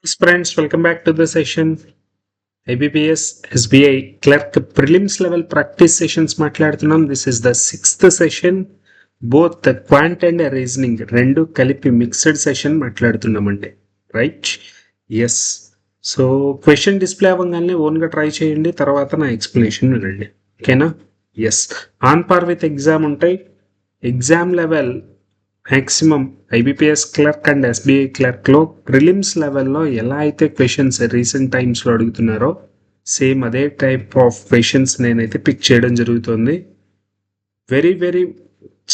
Yes, friends, welcome back to the session. IBPS SBI clerk prelims level practice sessions మాట్లాడుతున్నాం. This is the sixth session. Both quant and reasoning రెండు కలిపి mixed session మాట్లాడుతున్నామండి. Right? Yes. So question display అవ్వగానే ఓన్గా try చేయండి, తర్వాత నా explanation వినండి. ఓకేనా? Yes. On par with exam ఉంటాయి. Exam level maximum IBPS clerk and SBI క్లర్క్లో ప్రిలిమ్స్ లెవెల్లో ఎలా అయితే క్వశ్చన్స్ రీసెంట్ టైమ్స్లో అడుగుతున్నారో సేమ్ అదే టైప్ ఆఫ్ క్వశ్చన్స్ నేనైతే పిక్ చేయడం జరుగుతుంది. వెరీ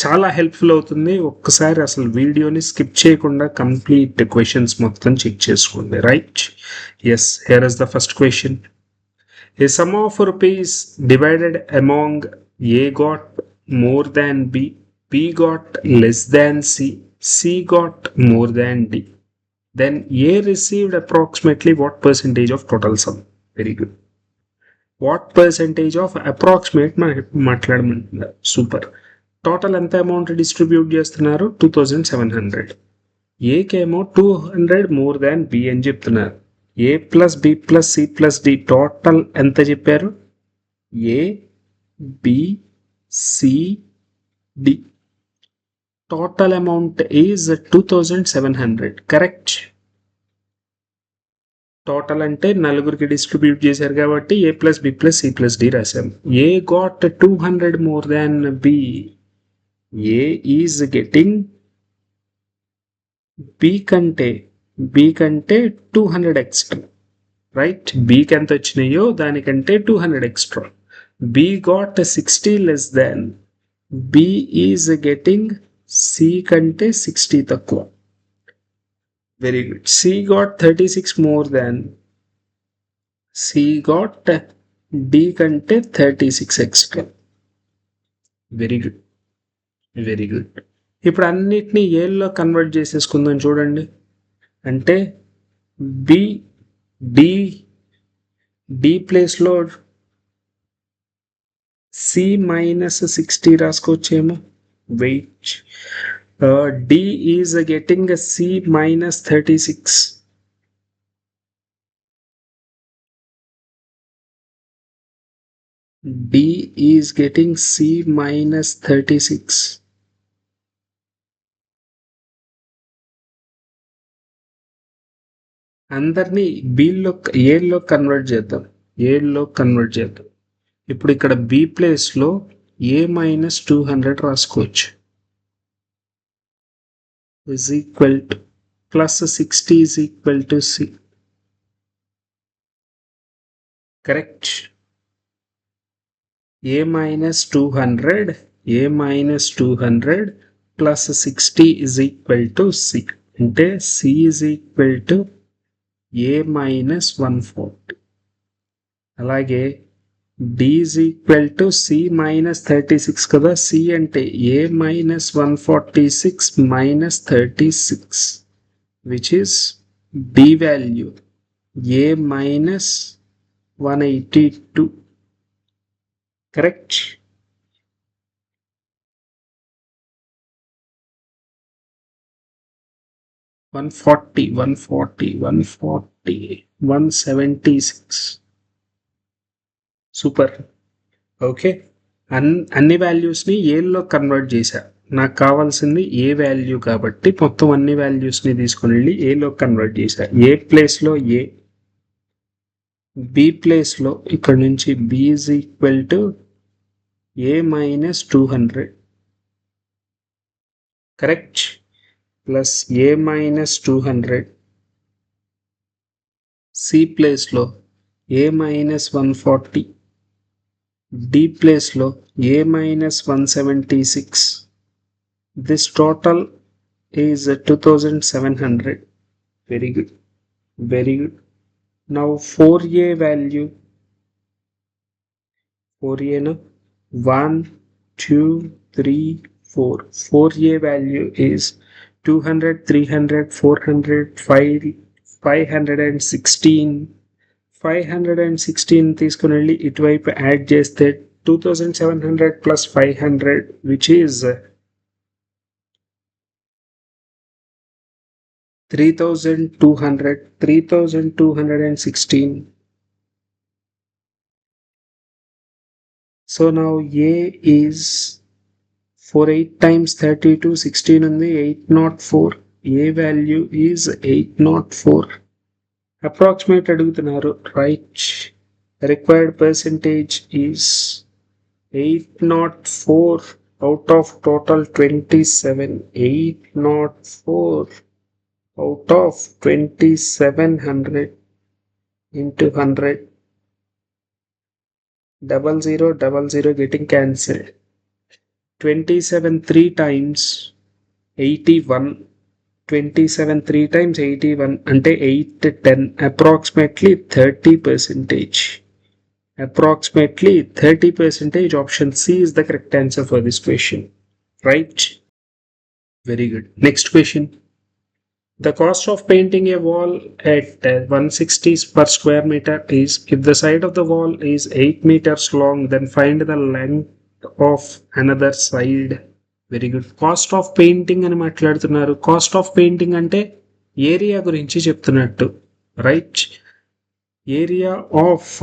చాలా హెల్ప్ఫుల్ అవుతుంది. ఒక్కసారి అసలు వీడియోని స్కిప్ చేయకుండా కంప్లీట్ క్వశ్చన్స్ మొత్తం చెక్ చేసుకోండి. Right? Yes. Here is the first question. A sum of rupees divided among A got more than B, B got less than C, C got more than D. Then A received approximately what percentage of total sum? Very good. What percentage of approximate మాట్లాడమంటున్నారు. Super. Total ఎంత amount distribute చేస్తున్నారు? 2700. ఏకేమో 200 more than B అని చెప్తున్నారు. A plus B plus C plus D total ఎంత చెప్పారు? A B C D. Total amount is 2700. Correct? Total అంటే నలుగురికి డిస్ట్రిబ్యూట్ చేశారు కాబట్టి A plus B plus C plus D రాశాం. A got 200 more than B. A is getting B కంటే 200 extra. Right? బీకి ఎంత వచ్చినాయో దానికంటే 200 extra. B got 60 less than. B is getting C కంటే 60 తక్కువ. Very good. C got 36 more than. C got D కంటే 36 extra. Very good. ఇప్పుడు అన్నిటినీ ఏల్లో కన్వర్ట్ చేసేసుకుందాం. చూడండి, అంటే బి డి ప్లేస్లో సి మైనస్ 60 రాసుకోవచ్చేమో. Wait. D is getting C minus 36. D is getting C minus 36. అందరినీ ఏల్లో కన్వర్ట్ చేద్దాం. ఇప్పుడు ఇక్కడ బి ప్లేస్లో ఏ మైనస్ 200 రాసుకోవచ్చు. is equal to plus 60 is equal to C. Correct? A minus 200 plus 60 is equal to C. అంటే C is equal to A minus 140. అలాగే D is equal to C minus 36 కదా. C అంటే A minus 146 minus 36, which is D value A minus 182. Correct? One forty, 176. Super. Okay, అన్ని వాల్యూస్ని yellow convert చేశా. నాకు కావాల్సింది ఏ value కాబట్టి మొత్తం అన్ని వాల్యూస్ని తీసుకొని వెళ్ళి ఏలో కన్వర్ట్ చేశా. ఏ ప్లేస్లో ఏ, బి ప్లేస్లో ఇక్కడ నుంచి B is equal to A minus 200. Correct? Plus A minus 200. C ప్లేస్లో ఏ మైనస్ 140. D ప్లేస్లో A minus 176. This total is 2700. Very good. Now 4A value. 4A na 1, 2, 3, 4. 4A value is 200, 300, 400, 516. 516 తీసుకుని వెళ్ళి ఇటువైపు యాడ్ చేస్తే 2700 plus 500, which is 3200, 3216. So now A is for 8 times 32, 16 ఉంది 804. A value is 804. Approximate అడుగుతున్నారు, right? Required percentage is 804 out of total 27. 804 out of 2700 into 100. 0000 getting cancelled. 27 3 times 81. 27 3 times 81 అంటే 8 10, approximately 30%. Approximately 30%. Option C is the correct answer for this question, right? Very good. Next question. The cost of painting a wall at 160 per square meter is, if the side of the wall is 8 meters long, then find the length of another side. Very good. Cost of painting అని మాట్లాడుతున్నారు. Cost of painting అంటే area గురించి చెప్తున్నట్టు, right? Area of,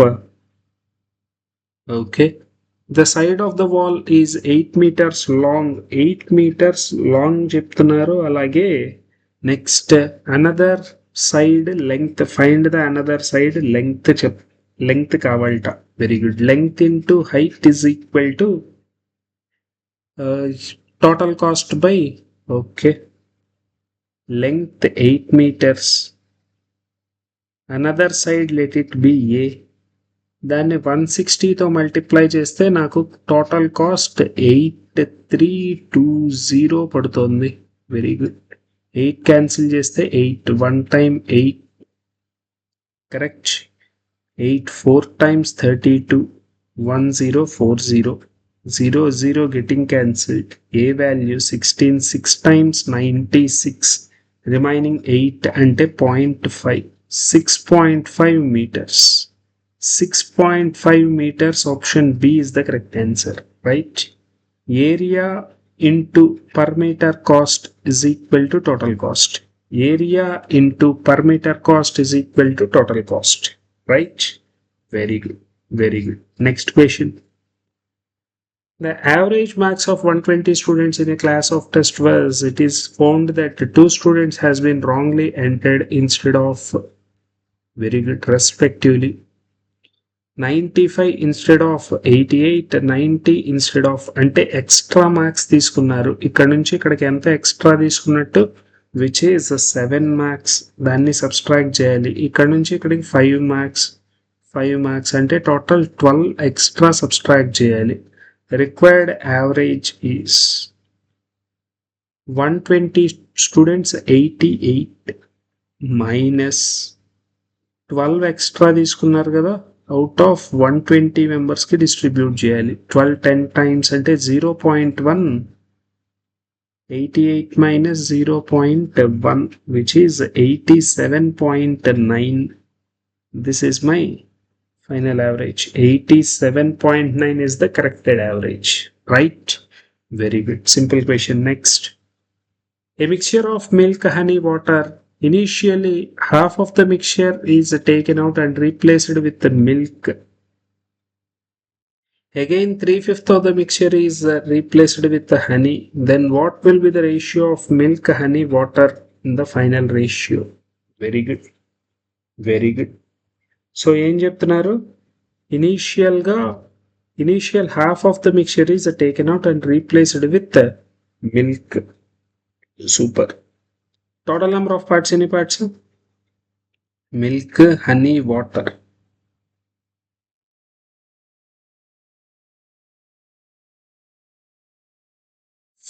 okay, the side of the wall is 8 meters long. 8 meters long చెప్తున్నారు. అలాగే next another side length, find the another side length length కావాలట. Very good. Length into height is equal to total cost by, okay, length 8 meters, another side let it be A, దాన్ని 160 తో multiply చేస్తే నాకు total cost 8320 పడుతుంది. Very good. 8 cancel చేస్తే 8, 1 time 8, correct. 8 4 times 32, 1040. 0 getting cancelled. A value 16, 6 times 96, remaining 8 ante 0.5, 6.5 meters. 6.5 meters. Option B is the correct answer, right? Area into per meter cost is equal to total cost. Area into per meter cost is equal to total cost, right? Very good. Very good. Next question. The average marks of 120 students in a class of test was, it is found that 2 students has been wrongly entered instead of, very good, respectively 95 instead of 88, 90 instead of, అంటే extra marks తీసుకున్నారు. ఇక్కడ నుంచి ఇక్కడికి ఎంత extra తీసుకున్నట్టు, which is 7 marks. దాన్ని subtract చేయాలి. ఇక్కడ నుంచి ఇక్కడికి 5 మార్క్స్, 5 మార్క్స్ అంటే టోటల్ 12 ఎక్స్ట్రా సబ్స్ట్రాక్ట్ చేయాలి. Required average is 120 students 88 minus 12 extra తీసుకున్నారు కదా, అవుట్ ఆఫ్ 120 మెంబర్స్ కి డిస్ట్రిబ్యూట్ చేయాలి. 12 10 times అంటే 0.1, 88 minus 0.1 which is 87.9. This is my final average. 87.9 is the corrected average, right? Very good. Simple question. Next. A mixture of milk, honey, water. Initially, half of the mixture is taken out and replaced with the milk. Again, 3/5 of the mixture is replaced with the honey. Then what will be the ratio of milk, honey, water in the final ratio? Very good. Very good. So ఏం చెప్తున్నారు, initial half of the mixture is taken out and replaced with milk. Super. Total number of parts ఎన్ని parts? Milk, honey, water.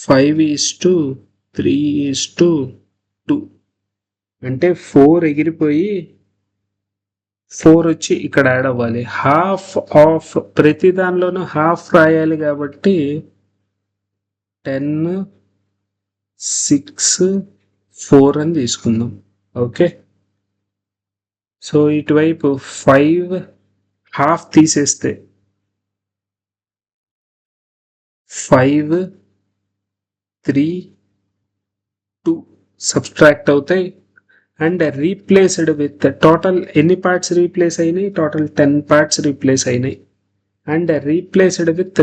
Five is to 3:2 అంటే 4 ఎగిరిపోయి 4 వచ్చి ఇక్కడ add అవ్వాలి. Half of ప్రతి దానిలోనూ half రాయాలి కాబట్టి 10 6 4 అని తీసుకుందాం. ఓకే, సో ఇటువైపు 5 హాఫ్ తీసేస్తే 5 3 2 సబ్స్ట్రాక్ట్ అవుతాయి. అండ్ రీప్లేస్డ్ విత్ టోటల్ ఎన్ని పార్ట్స్ రీప్లేస్ అయినాయి, టోటల్ 10 పార్ట్స్ రీప్లేస్ అయినాయి. అండ్ రీప్లేస్డ్ విత్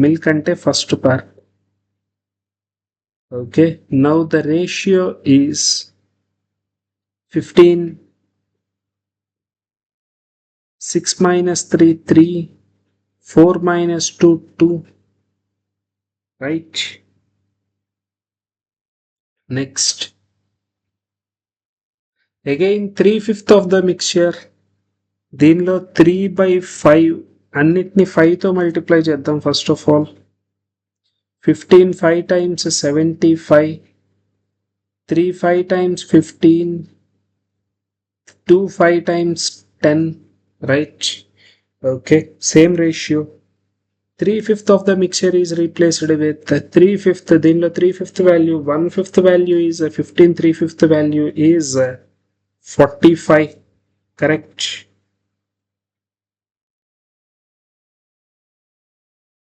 మిల్క్ అంటే first part. Okay, now the ratio is 15, 6 minus 3 3, 4 minus 2 2, right? Next, again 3/5 of the mixture. దీనిలో 3/5 అన్నిటిని 5తో multiply చేద్దాం. First of all 15 5 times 75, 3 5 times 15, 2 5 times 10, right? Okay, same ratio. 3/5 of the mixture is replaced with 3/5. దీనిలో 3/5 value, 1/5 value is 15, 3/5 value is 45, correct?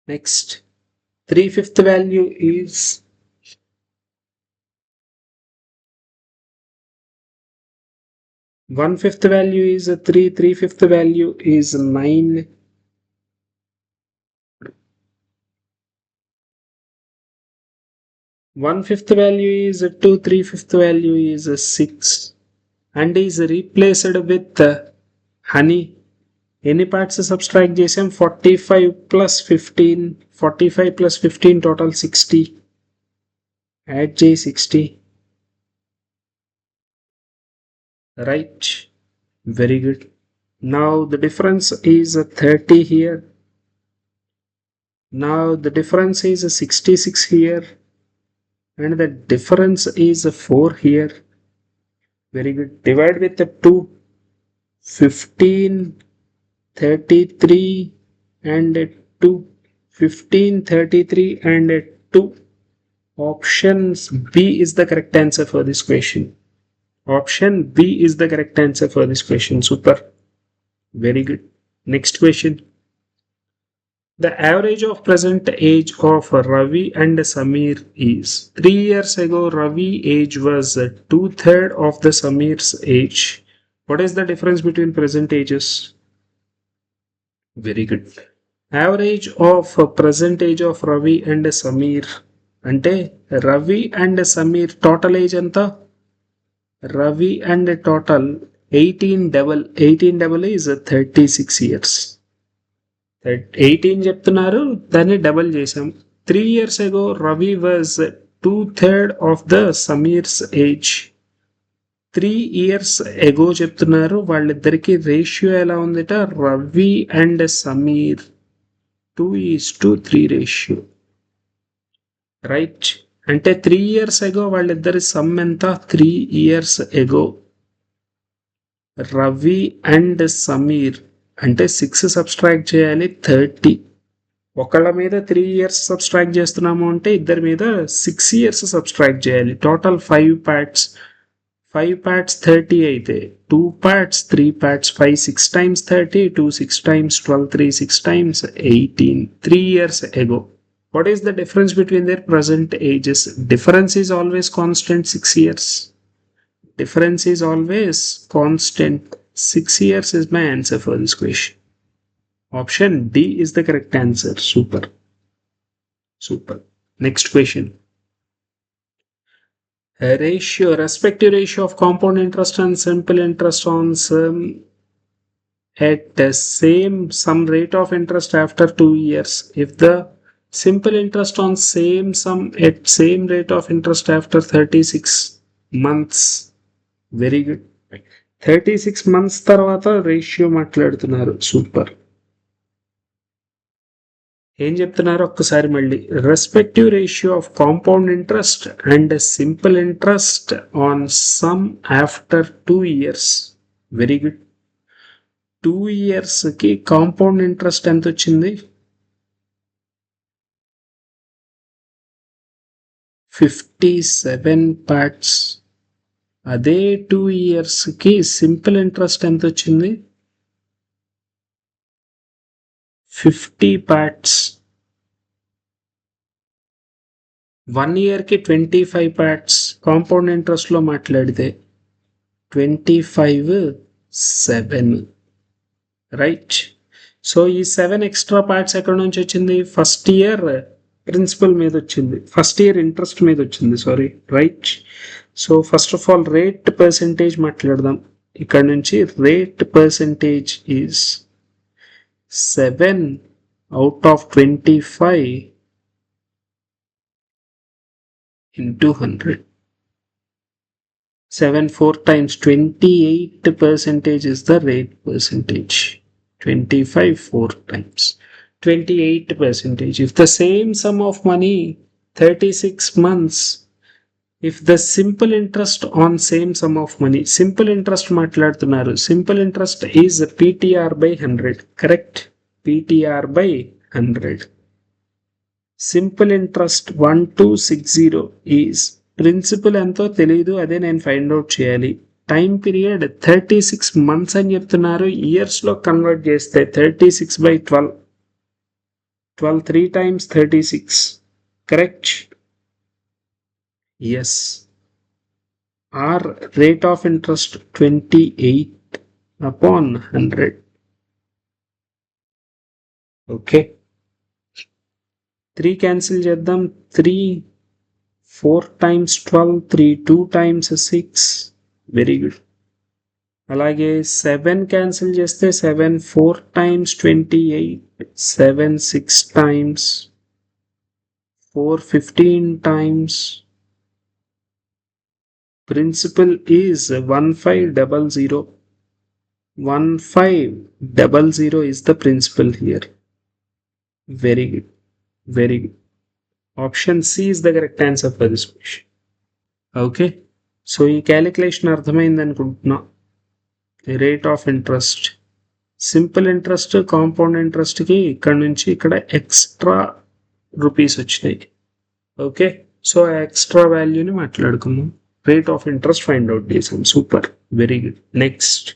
Next, 3/5 value is 1/5 value is 3, 3/5 value is 9. 1/5 value is 2, 3/5 value is 6, and is replaced with honey. ఎన్ని parts subtract చేసాం, 45 plus 15, 45 plus 15 total 60, add చేయి 60, right? Very good. Now the difference is 30 here. Now the difference is 66 here, and the difference is 4 here. Very good. Divide with the 2, 15, 33 and 2, 15, 33 and 2. Option B is the correct answer for this question. Option B is the correct answer for this question. Super. Very good. Next question. The average of present age of Ravi and Samir is 3 years ago. Ravi age was 2/3 of the Samir's age. What is the difference between present ages? Very good. Average of present age of Ravi and Samir అంటే Ravi and Samir total age anta? Ravi and total 18 double is 36 years. 18 చెప్తున్నారు, దాన్ని double చేసాం. 3 years ago Ravi was 2/3 of the Samir's age. 3 years ago చెప్తున్నారు, వాళ్ళిద్దరికి ratio ఎలా ఉందిట, Ravi and Sameer 2:3 ratio, right? అంటే 3 years ago వాళ్ళిద్దరి సమ్ ఎంత, 3 years ago Ravi and Sameer అంటే 6 సబ్స్ట్రాక్ట్ చేయాలి, 30. ఒకళ్ళ మీద 3 years సబ్స్ట్రాక్ట్ చేస్తున్నాము అంటే ఇద్దరి మీద 6 years సబ్స్ట్రాక్ట్ చేయాలి. టోటల్ 5 parts, 5 parts 30 అయితే 2 parts 3 parts, 5 6 times 30, 2 6 times 12, 3 6 times 18. 3 years ago. What is the difference between their present ages? Difference is always constant, 6 years. Difference is always constant. 6 years is my answer for this question. Option D is the correct answer. Super. Super. Next question. A ratio, respective ratio of compound interest and simple interest on some at the sum rate of interest after 2 years. If the simple interest on same sum at same rate of interest after 36 months. Very good. 36 months తర్వాత ratio మాట్లాడుతున్నారు. Super. ఏం చెప్తున్నారు ఒక్కసారి మళ్ళీ, respective ratio of compound interest and simple interest on sum after 2 years. Very good. 2 yearsకి compound interest ఎంత వచ్చింది, 57 parts. అదే 2 yearsకి సింపుల్ ఇంట్రెస్ట్ ఎంత వచ్చింది, 50 parts. 1 yearకి 25 parts కాంపౌండ్ ఇంట్రెస్ట్ లో మాట్లాడితే. 25 7, రైట్. సో ఈ 7 ఎక్స్ట్రా పార్ట్స్ ఎక్కడ నుంచి వచ్చింది? ఫస్ట్ ఇయర్ ప్రిన్సిపల్ మీద వచ్చింది, ఫస్ట్ ఇయర్ ఇంట్రెస్ట్ మీద వచ్చింది, sorry, right. So first of all rate percentage మాట్లాడదాం. ఇక్కడ నుంచి rate percentage is 7 out of 25 into 100. 7 4 times 28 percentage is the rate percentage. 25 4 times 28 percentage. If the same sum of money 36 months, if the simple interest on same sum of money, simple interest మాట్లాడుతున్నారు, simple interest is PTR by 100, correct? PTR by 100. Simple interest 1260 is principal ఎంతో తెలియదు, అదే నేను find out చేయాలి. Time period 36 months అని చెప్తున్నారు, ఇయర్స్లో convert చేస్తే 36 by 12, 12 3 times 36, correct? Yes. R rate of interest 28 upon 100. Okay, 3 cancel చేద్దాం. 3 4 times 12, 3 2 times 6, వెరీ గుడ్. అలాగే 7 క్యాన్సిల్ చేస్తే 7 4 times 28, 7 6 times, 4 15 times. Principal is 1500. 1500 is the principal here. Very good, very good. Option C is the correct answer for this question. Okay, so ఈ calculation అర్థమైంది అనుకుంటున్నా. Rate of interest, simple interest, compound ఇంట్రెస్ట్కి ఇక్కడ నుంచి ఇక్కడ extra rupees వచ్చినాయి. Okay, so ఆ extra వాల్యూని మాట్లాడుకుందాం. Rate of interest find out చేసాం, super, very good. Next,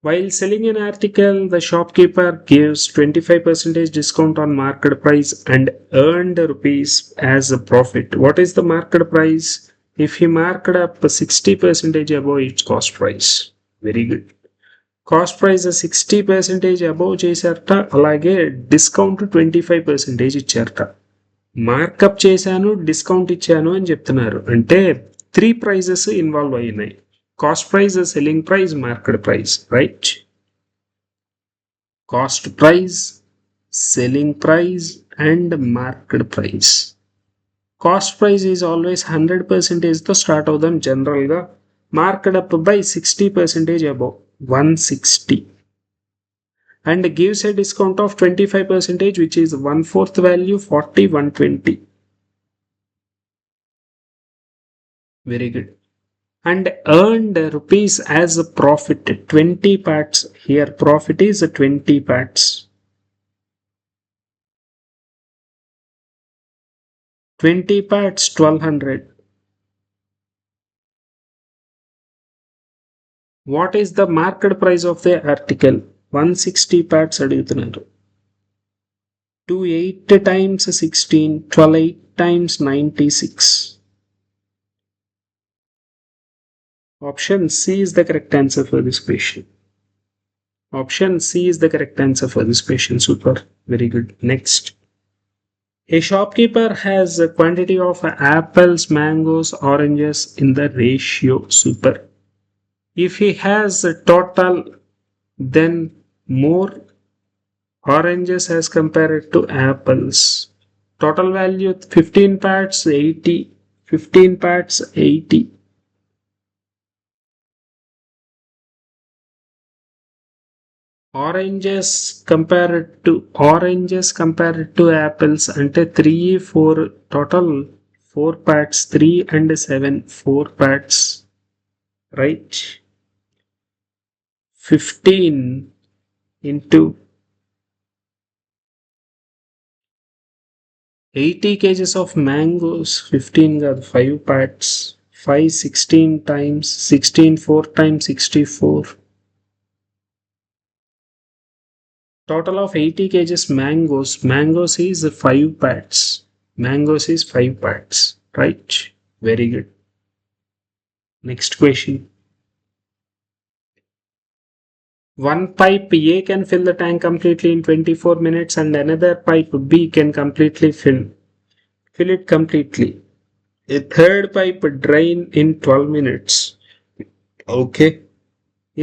while selling an article, the shopkeeper gives 25% discount on market price and earned rupees as a profit. What is the market price? If he marked up 60% above its cost price. Very good. Cost price 60% above చేశారట, అలాగే discount 25% ఇచ్చారట. Markup చేశాను, discount ఇచ్చాను అని చెప్తున్నారు, అంటే 3 prices involve అయినాయి. Cost price, selling price, market price, right? Cost price, selling price and market price. Cost price is always 100% తో స్టార్ట్ అవుదాం జనరల్గా. Marked up by 60% above, 160, and gives a discount of 25%, which is 1/4 value, 40, 120. Very good. And earned rupees as a profit, 20 parts. Here profit is 20 parts. 20 parts 1200. What is the market price of the article? 160 parts అడుగుతున్నారు. 2 8 times 16, 12 8 times 96. Option C is the correct answer for this question. Option C is the correct answer for this question. Super, very good. Next, a shopkeeper has a quantity of apples, mangoes, oranges in the ratio. Super. If he has a total, then more oranges as compared to apples. Total value 15 parts 80, 15 parts 80. Oranges compared to apples అంటే 3 4, total 4 parts, 3 and 7, 4 parts, right? 15 into 80 kgs of mangoes, 15 కాదు 5 parts, 5 16 times 16, 4 times 64. Total of 80 kgs mangoes is 5 parts. Mangoes is 5 parts, right? Very good. Next question. One pipe A can fill the tank completely in 24 minutes and another pipe B can completely fill it completely. A third pipe drain in 12 minutes. Okay.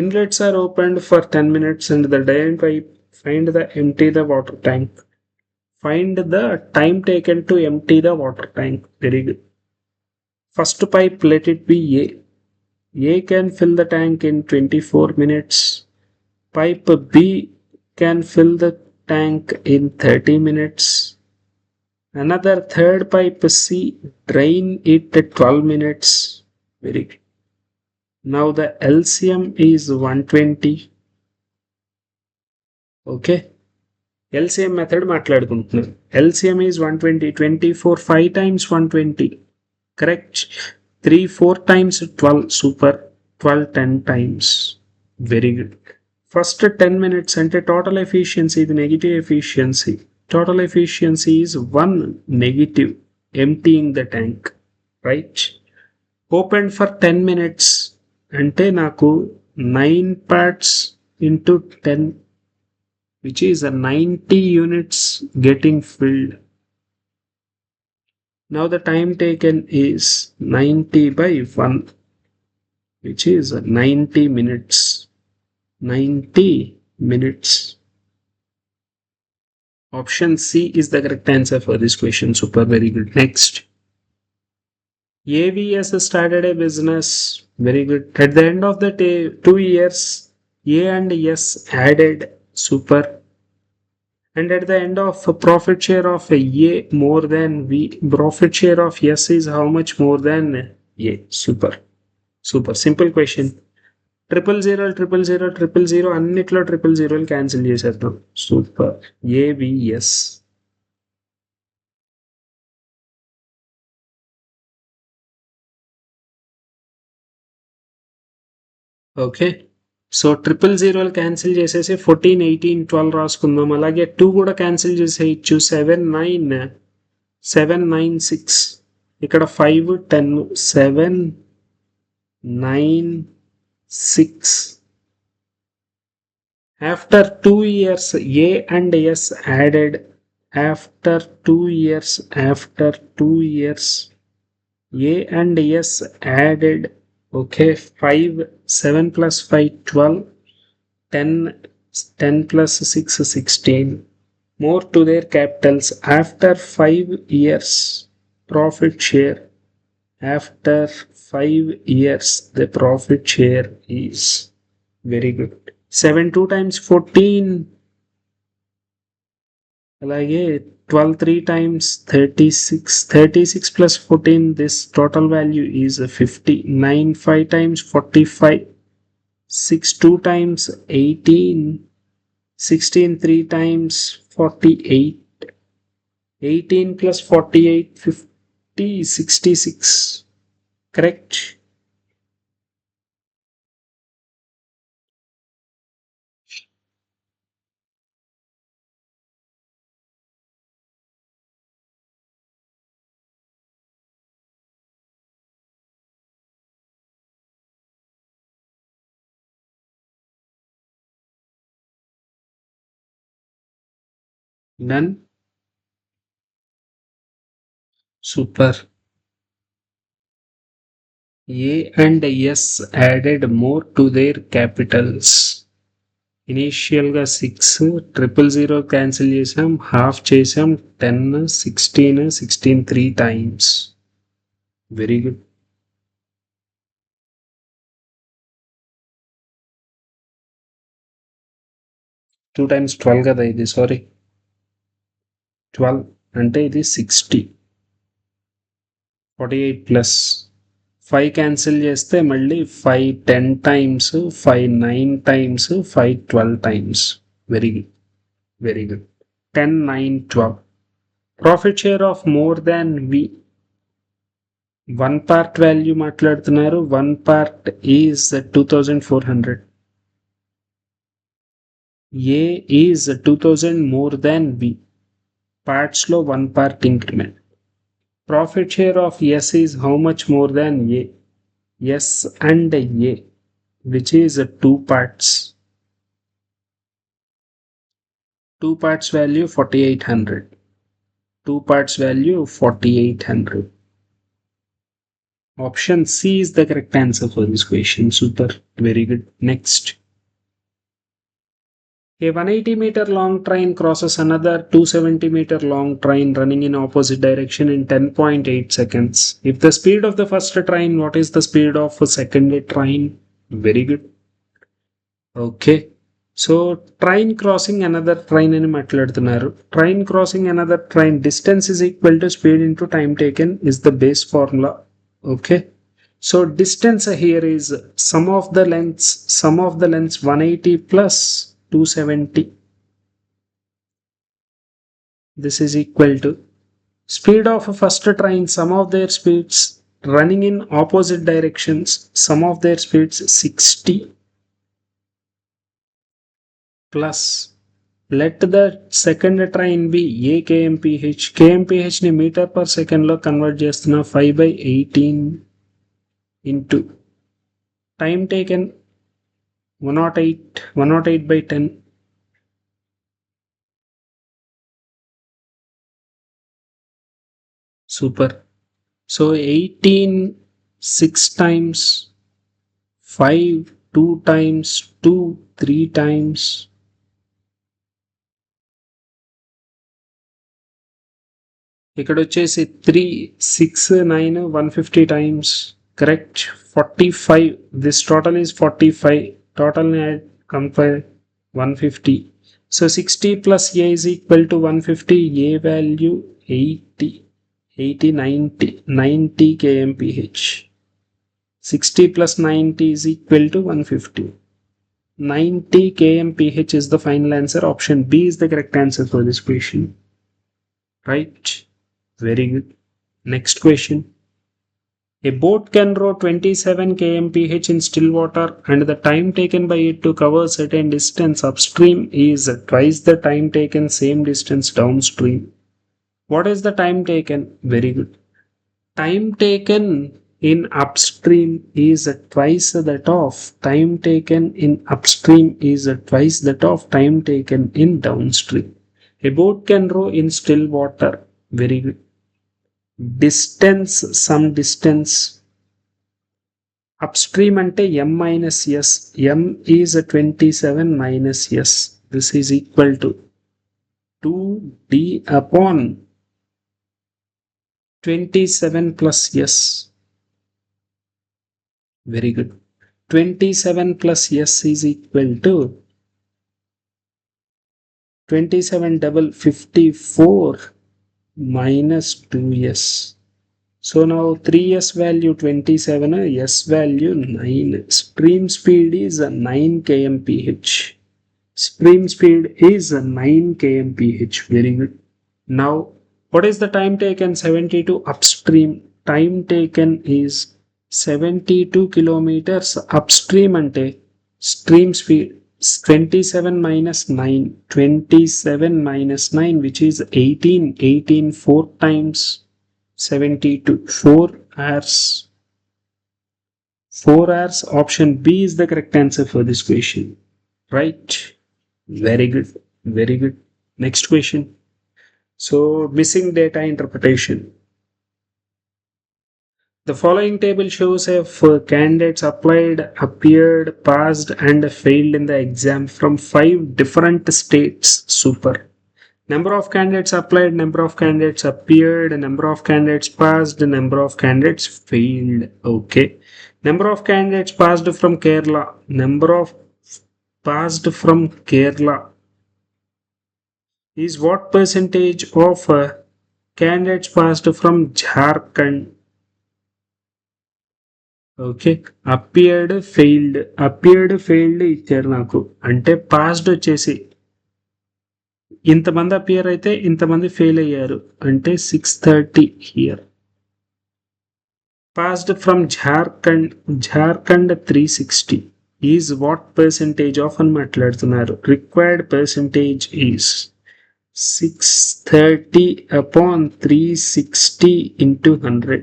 Inlets are opened for 10 minutes and the drain pipe empty the water tank. Find the time taken to empty the water tank. Very good. First pipe, let it be A. A can fill the tank in 24 minutes. Pipe B can fill the tank in 30 minutes. Another third pipe C, drain it at 12 minutes. Very good. Now the LCM is 120. Okay. LCM method మాట్లాడుకుంటున్నాం. LCM is 120. 24 5 times 120. Correct. 3 4 times 12. Super. 12 10 times. Very good. First 10 minutes అంటే total efficiency ఇది negative efficiency. Total efficiency is 1 negative emptying the tank. Right. Opened for 10 minutes అంటే నాకు 9 parts into 10, which is a 90 units getting filled. Now the time taken is 90 by 1, which is 90 minutes. 90 minutes. Option C is the correct answer for this question. Super, very good. Next. AVS started a business. Very good. At the end of the 2 years, A and S added. Super. And at the end of profit share of A more than V, profit share of S is how much more than A? Super. Super. Simple question. 000 అన్నిట్లో 000 cancel చేసేద్దాం. Super. AVS. Okay. So 000 cancel చేసేసి 14 18 12 రాసుకుందాం. అలాగే 2 కూడా cancel చేసేయచ్చు. 7 9 7 9 6. ఇక్కడ 5 10 7 9 6. After 2 years, A and S added. After 2 years, A and S added. Okay, 5 7 plus 5 12. 10 plus 6 16. More to their capitals. After 5 years, profit share. After 5 years, the profit share is very good. 7 2 times 14. అలాగే 12 3 times 36. 36 plus 14, this total value is 50. 9 5 times 45. 6 2 times 18. 16 3 times 48. 18 plus 48 50 66. Correct. Done. Super. A and S added more to their capitals. ఇనీషియల్గా 6 000 cancel చేసాం, half చేసాం, 10 16 16 3 times. Very good. Two times 12 కదా ఇది, sorry 12 అంటే ఇది 60. 48 plus 5 cancel చేస్తే మళ్ళీ 5 10 times, 5 9 times, 5 12 times. Very good, very good. 10 9 12. Profit share of more than B. 1 part value మాట్లాడుతున్నారు. 1 part is 2400. A is 2000 more than B. పార్ట్స్లో 1 part increment. Profit share of S is how much more than A? S and A, which is 2 parts. 2 parts value 4800. 2 parts value 4800. Option C is the correct answer for this question. Super. Very good. Next. A 180-meter long train crosses another 270-meter long train running in opposite direction in 10.8 seconds. If the speed of the first train, what is the speed of a second train? Very good. Okay. So train crossing another train అని మాట్లాడుతున్నారు. Train crossing another train, distance is equal to speed into time taken is the base formula. Okay. So distance here is sum of the lengths 180 plus 270. This is equal to speed of a first train, sum of their speeds running in opposite directions, sum of their speeds 60 plus let the second train be A kmph. kmph ని metre per second లో convert చేస్తున్న 5/18 into time taken 108/10. Super. So 18 6 times, 5 2 times, 2 3 times, ఇక్కడ వచ్చేసి 3 6 9 150 times. Correct. 45. This total is 45. Total compare 150. So 60 plus A is equal to 150. A value 80 90 kmph. 60 plus 90 is equal to 150. 90 kmph is the final answer. Option B is the correct answer for this question. Right? Very good. Next question. A boat can row 27 kmph in still water and the time taken by it to cover certain distance upstream is twice the time taken same distance downstream. What is the time taken? Very good. Time taken in upstream is twice that of time taken in upstream is twice that of time taken in downstream. A boat can row in still water. Very good. Distance, some distance upstream ante m minus s. M is 27 minus s. This is equal to 2d upon 27 plus s. Very good. 27 plus s is equal to 27 double 54 minus 2s. So now 3s value 27, s value 9. Stream speed is 9 kmph. Stream speed is 9 kmph. Very good. Now, what is the time taken? 72 upstream. Time taken is 72 kilometers upstream ante stream speed 27 minus 9. 27 minus 9 which is 18. 18 4 times 72. 4 hours. 4 hours. Option B is the correct answer for this question. Right? Very good. Very good. Next question. So missing data interpretation. The following table shows if candidates appeared, passed and failed in the exam from 5 different states. Super. Number of candidates applied, number of candidates appeared, number of candidates passed, number of candidates failed. Okay. Number of candidates passed from Kerala. Number of passed from Kerala is what percentage of candidates passed from Jharkhand? Okay. Appeared ఇచ్చారు నాకు. అంటే passed వచ్చేసి ఇంతమంది appear అయితే ఇంతమంది fail అయ్యారు అంటే 630 here. Passed from Jharkhand 360 is what percentage of అని మాట్లాడుతున్నారు. Required percentage is 630 upon 360 into 100.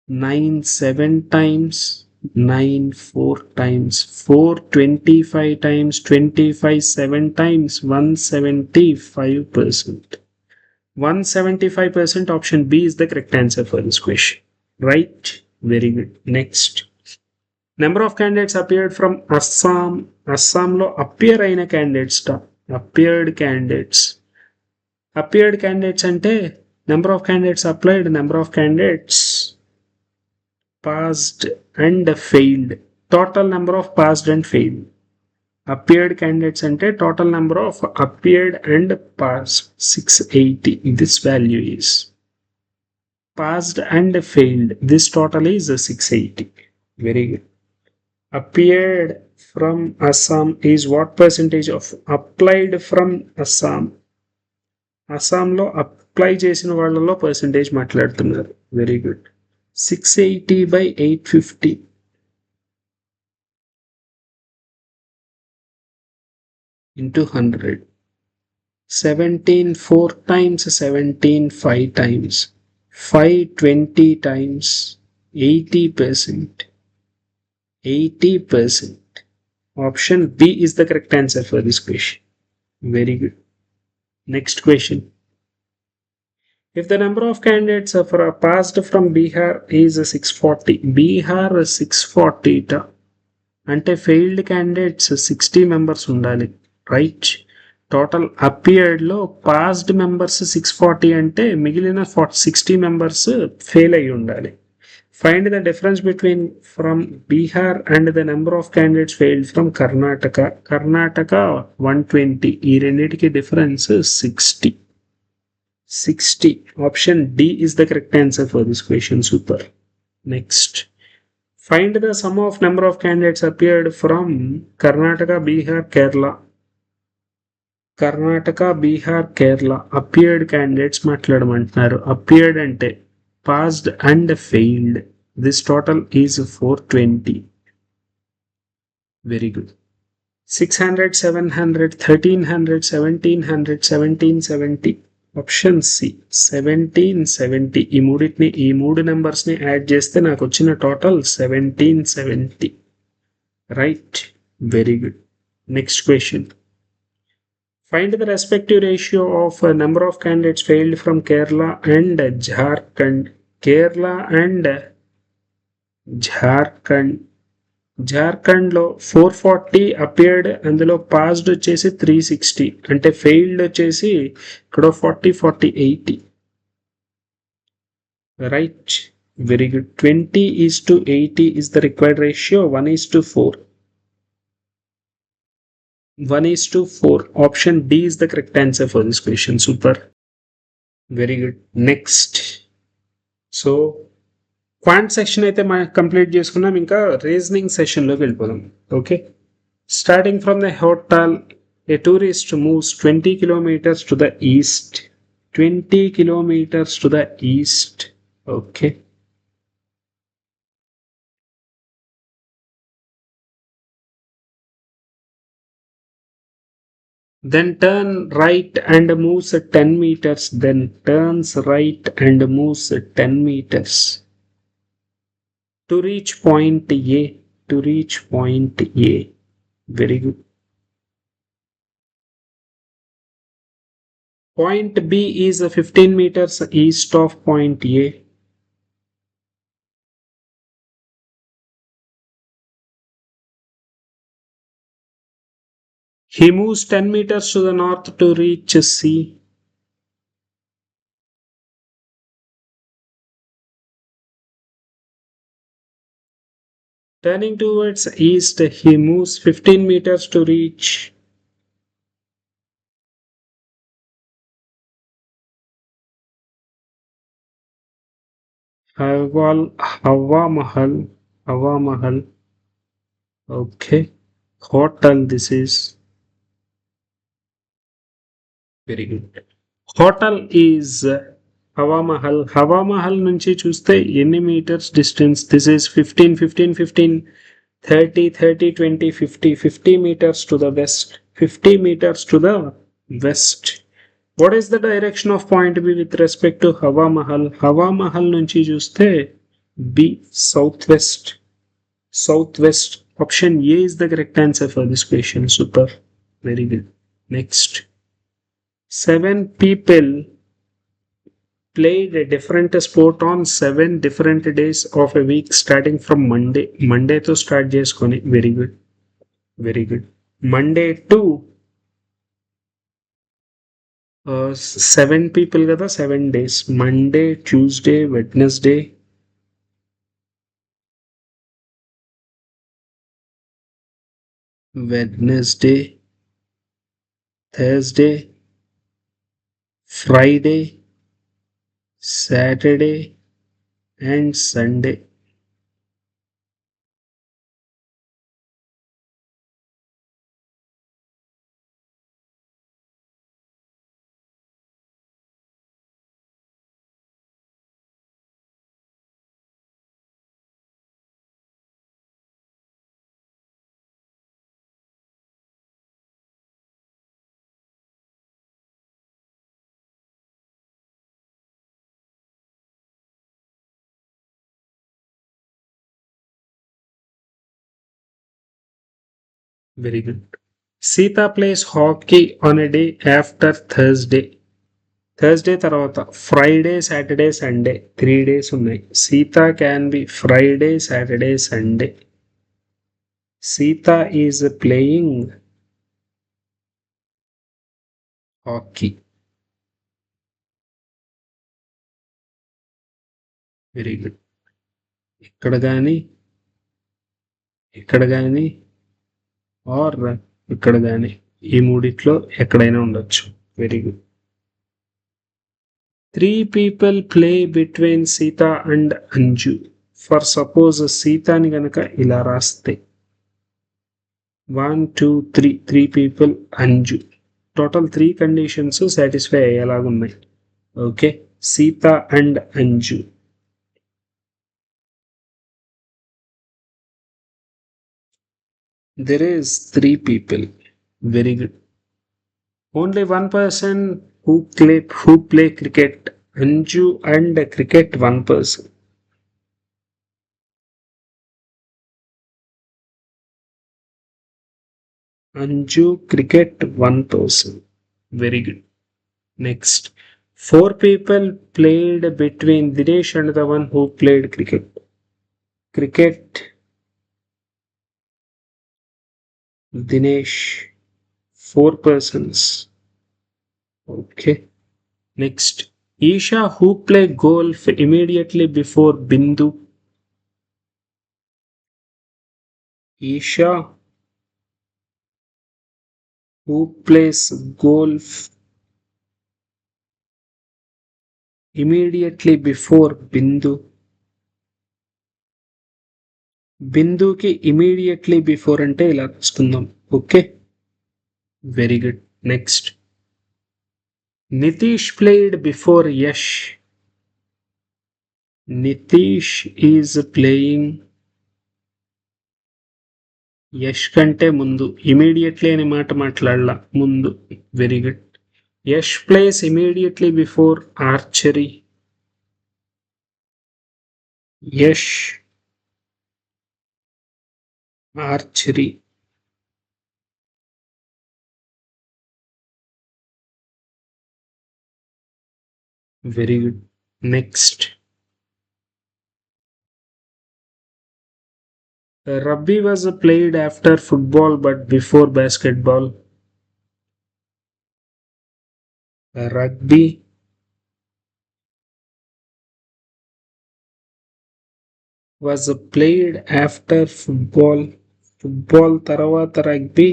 9 7 times, 9 4 times, 4 25 times, 25 7 times, 175%. 175% option B is the correct answer for this question. Right? Very good. Next. Number of candidates appeared from Assam. Assamlo appear అయిన candidates appeared candidates. Appeared candidates అంటే number of candidates applied, number of candidates passed and failed. Total number of passed and failed. Appeared candidates ante total number of appeared and passed 680. This value is passed and failed. This total is 680. Very good. Appeared from Assam is what percentage of applied from Assam? అస్సాంలో apply చేసిన వాళ్ళలో percentage మాట్లాడుతున్నారు. Very good. 680 by 850 into 100. 17 4 times, 17 5 times, 520 times, 80%. 80%. Option B is the correct answer for this question. Very good. Next question. If the number of candidates passed from Bihar is 640, Bihar 640 అంటే failed candidates 60 members ఉండాలి. Right? Total appeared లో passed members 640 అంటే మిగిలిన 60 members fail అయి ఉండాలి. Find the difference between from Bihar and the number of candidates failed from Karnataka. Karnataka 120. ఈ రెండిటికి difference 60. 60. Option D is the correct answer for this question. Super. Next. Find the sum of number of candidates appeared from Karnataka, Bihar, Kerala. Karnataka, Bihar, Kerala. Appeared candidates మాట్లాడమంటున్నారు. Appeared అంటే passed and failed. This total is 420. Very good. 600, 700, 1300, 1700, 1770. Option C 1770. ఈ మూడిటిని ఈ మూడు నెంబర్స్ని add చేస్తే నాకు వచ్చిన total 1770. Right. Very good. Next question. Find the respective ratio of number of candidates failed from Kerala and Jharkhand. Kerala and Jharkhand. జార్ఖండ్లో 440 appeared, అందులో passed వచ్చేసి 360, అంటే ఫెయిల్డ్ వచ్చేసి ఇక్కడ 40 40 80. Right. Very good. 20:80 is the required ratio. 1:4. 1:4. Option D is the correct answer for this question. Super. Very good. Next. So quant section అయితే మనం complete చేసుకున్నాం. ఇంకా రీజనింగ్ సెషన్లోకి వెళ్ళిపోదాం. Okay. Starting from the hotel, A tourist moves 20 kilometers to the east. 20 kilometers to the east. Okay. Then turn right and moves 10 meters. Then turns right and moves 10 meters. To reach point A. To reach point A. Very good. Point B is 15 meters east of point A. He moves 10 meters to the north to reach C. Turning towards east, he moves 15 meters to reach Hawa Mahal. Okay. Hotel, this is. Very good. Hotel is Hawa Mahal. Hawa Mahal నుంచి చూస్తే ఎన్ని metres distance? This is 15 15 15 30 30 20 50 50 meters to the west. 50 meters to the west. What is the direction of point B with respect to Hawa Mahal? Hawa Mahal నుంచి చూస్తే B. Southwest. Southwest. Option A is the correct answer for this question. Super. Very good. Next. 7 people played a different sport on 7 different days of a week starting from Monday. Monday to start చేసుకొని. Very good. Very good. Monday to 7 people కదా 7 days. Monday, Tuesday, Wednesday, Thursday, Friday, Saturday and Sunday. Very good. Sita plays hockey on a day after Thursday. Thursday తర్వాత Friday, Saturday, Sunday 3 days ఉన్నాయి. Sita can be Friday, Saturday, Sunday. Sita is playing hockey. Very good. ఇక్కడ కానీ or ఇక్కడ కానీ ఈ మూడిట్లో ఎక్కడైనా ఉండొచ్చు. Very good. 3 people play between Sita and Anju. For suppose సీతాని గనక ఇలా రాస్తే 1, 2, 3 3 people Anju. Total 3 conditions satisfy అయ్యేలాగున్నాయి. Okay. Sita and Anju. There is 3 people. Very good. Only one person who play cricket. Anju and cricket one person. Anju cricket one person. Very good. Next. 4 people played between Dinesh and the one who played cricket. Dinesh. 4 persons. Okay. Next. Isha who play golf immediately before Bindu. Isha who plays golf immediately before Bindu. బిందుకి immediately before అంటే ఇలా రాసుకుందాం. Okay. Very good. Next. Nitish played before Yash. Nitish is playing Yash కంటే ముందు. Immediately అనే మాట మాట్లాడాల ముందు. Very good. Yash plays immediately before archery. Yash archery. Very good. Next. Rugby was played after football but before basketball. Rugby was played after football. Football తర్వాత rugby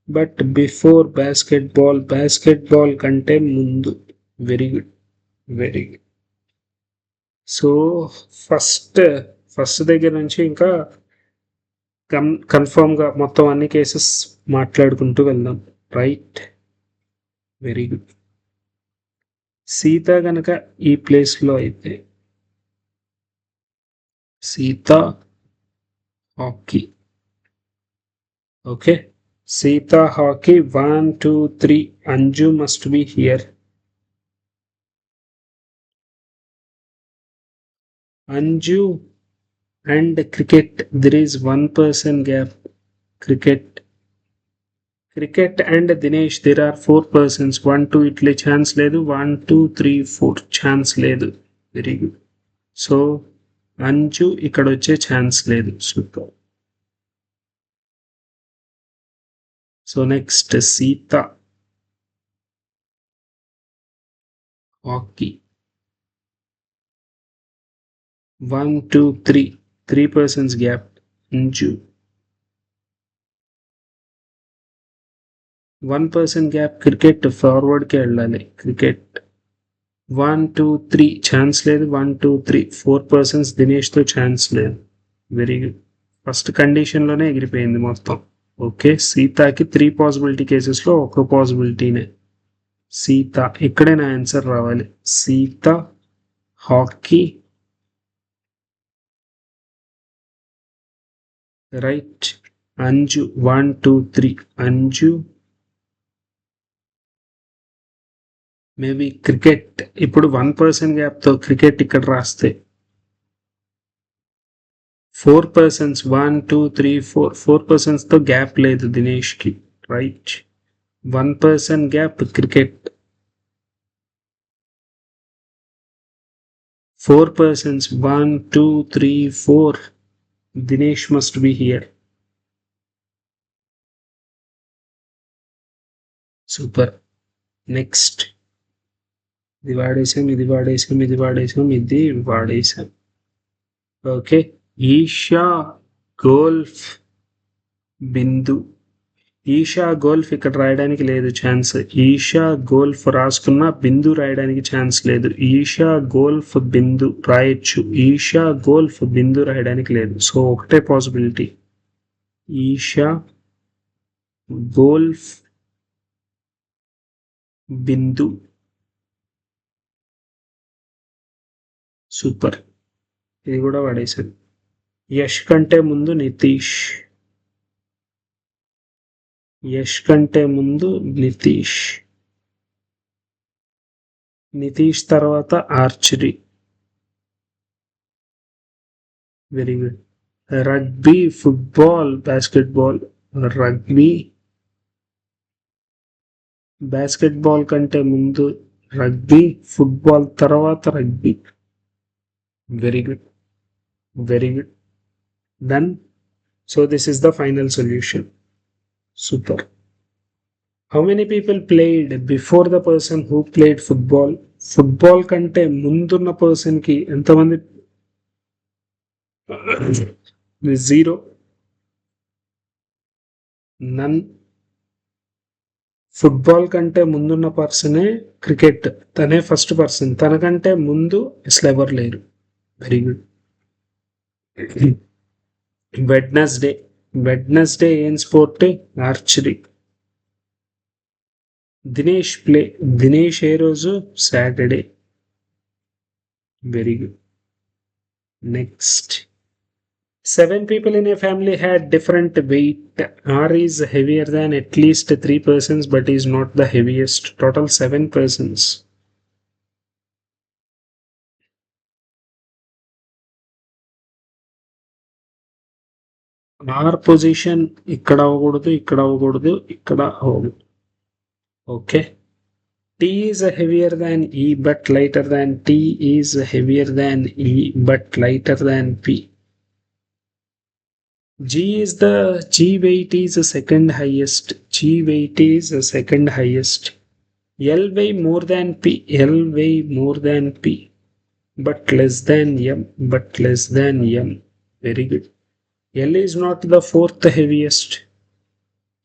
but before basketball. Basketball కంటే ముందు. Very good. Very good. So first దగ్గర నుంచి ఇంకా కన్ఫర్మ్గా మొత్తం అన్ని cases మాట్లాడుకుంటూ వెళ్దాం. రైట్. Very good. సీత గనక ఈ ప్లేస్లో అయితే Sita hockey. Okay. Sita hockey 1, 2, 3. Anju must be here. Anju and cricket, there is 1% gap. Cricket and Dinesh, there are 4 persons. 1 2 ఇట్లే ఛాన్స్ లేదు. 1 2 3 4 ఛాన్స్ లేదు. Very good. సో అంజు ఇక్కడ వచ్చే ఛాన్స్ లేదు. Super. So next Sita hockey 1 2 3 persons gap. Anju 1% gap. Cricket ఫార్వర్డ్కి వెళ్ళాలి. Cricket 1 2 3 chance లేదు. 1 2 3 4 persons. దినేష్తో chance లేదు. Very good. ఫస్ట్ కండిషన్లోనే ఎగిరిపోయింది మొత్తం. ఓకే, సీతాకి 3 పాసిబిలిటీ కేసెస్లో ఒక పాసిబిలిటీనే. సీత ఇక్కడే నా ఆన్సర్ రావాలి. Sita hockey right. Anju 1 2 3 Anju maybe cricket. ఇప్పుడు 1% గ్యాప్తో క్రికెట్ ఇక్కడ రాస్తే 4 persons 1 2 3 4 personsతో గ్యాప్ లేదు దినేష్కి. Right. 1% gap cricket. 4 persons 1 2 3 4. Dinesh must be here. Super. Next ఇది వాడేసాం, ఇది వాడేసాం, ఇది వాడేసాం, ఇది వాడేసాం. ఓకే, ఈషా గోల్ఫ్ బిందు. ఈషా గోల్ఫ్ ఇక్కడ రాయడానికి లేదు ఛాన్స్. ఈషా గోల్ఫ్ రాసుకున్న బిందు రాయడానికి ఛాన్స్ లేదు. ఈషా గోల్ఫ్ బిందు రాయొచ్చు. ఈషా గోల్ఫ్ బిందు రాయడానికి లేదు. సో ఒకటే పాసిబిలిటీ, ఈషా గోల్ఫ్ బిందు. సూపర్. ఇది కూడా వాడేసాను. యష్ కంటే ముందు నితీష్. యష్ కంటే ముందు నితీష్. నితీష్ తర్వాత archery. Very good. Rugby, football, basketball. Rugby, basketball కంటే ముందు రగ్బీ, ఫుట్బాల్ తర్వాత rugby. Very good. Very good. Done. So this is the final solution. Super. How many people played before the person who played football? Football kante mundunna person ki entamandi? 0. None. Football కంటే ముందున్న పర్సనే cricket. తనే first person. తనకంటే ముందు అసలు ఎవరు లేరు. Very good. Wednesday ఏం sport? Archery. Dinesh ఏ రోజు? Saturday. Very good. Next 7 people in a family had different weight. R is heavier than at least 3 persons but is not the heaviest. Total 7 persons. R position ఇక్కడ అవ్వకూడదు, ఇక్కడ అవ్వకూడదు, ఇక్కడ అవ్వకూడదు. Okay. T is heavier than E but lighter than T is heavier than E but lighter than P. G weight is the second highest. G weight is the second highest. L weigh more than P. L weigh more than P but less than M. But less than M. Very good. L is not the fourth heaviest.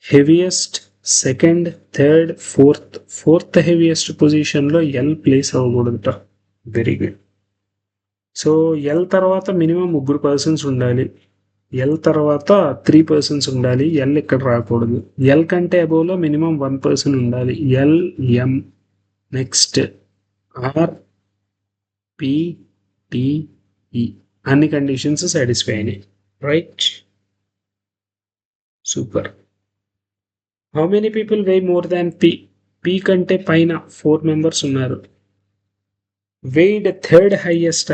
Heaviest, second, third, fourth heaviest position లో L place అవ్వకూడదుట. Very good. So L తర్వాత minimum 3 persons ఉండాలి. L తర్వాత 3 persons ఉండాలి. L ఇక్కడ రాకూడదు. L కంటే అబోవ్లో మినిమం 1 person ఉండాలి. L, M. Next R, P, T, E. అన్ని కండిషన్స్ సాటిస్ఫై అయినాయి. Right. Super. How many people weigh more than P? P కంటే పైన 4 members ఉన్నారు. Weighed third highest,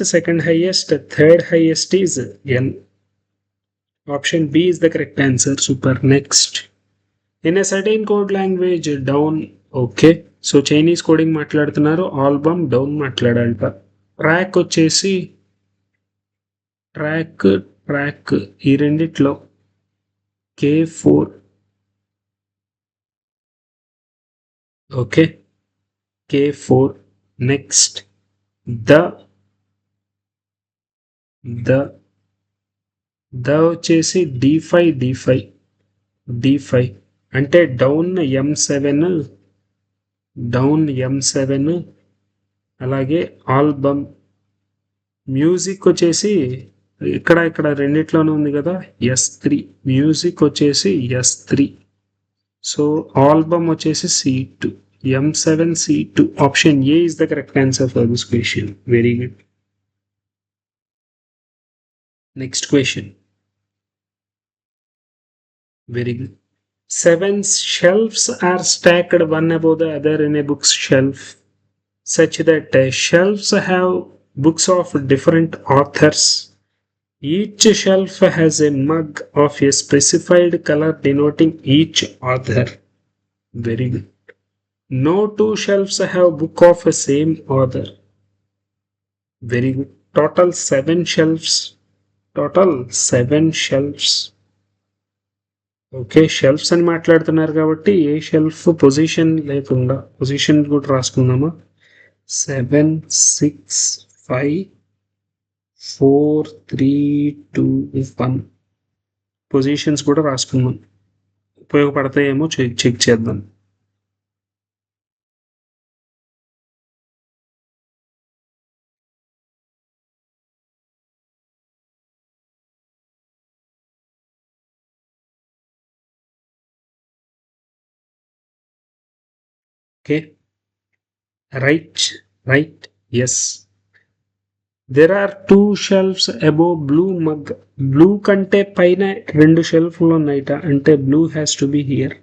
second highest, third highest is L. Option B is the correct answer. Super. Next. In a certain code language, down. Okay. So Chinese coding మాట్లాడుతున్నారు. Album down మాట్లాడాలట. Track వచ్చేసి track ఈ రెండిట్లో K4. Okay. K4. Next the the the వచ్చేసి D5 అంటే down M7 అలాగే album. Music వచ్చేసి ఇక్కడ రెండిట్లోనే ఉంది కదా, S3. మ్యూజిక్ వచ్చేసి S3. సో ఆల్బమ్ వచ్చేసి C2. M7 C2. Option A is the correct answer for this question. Very good. Next question. Very good. 7 shelves are stacked one above the other in a book's shelf, such that shelves have books of different authors. Each shelf has a mug of a specified color denoting each author. Very good. No two shelves have book of the same author. Very good. Total 7 shelves. Okay. Shelves అని మాట్లాడుతున్నారు కాబట్టి ఏ shelf position లేకుండా position కూడా రాసుకుందామా. 7 6 5 4 3 2 1 positions కూడా రాసుకుందాం. ఉపయోగపడతాయేమో check చేద్దాం. Okay. Right. Yes. There are 2 shelves above blue mug. Blue కంటే పైన 2 షెల్ఫ్లు ఉన్నాయిట, అంటే blue has to be here.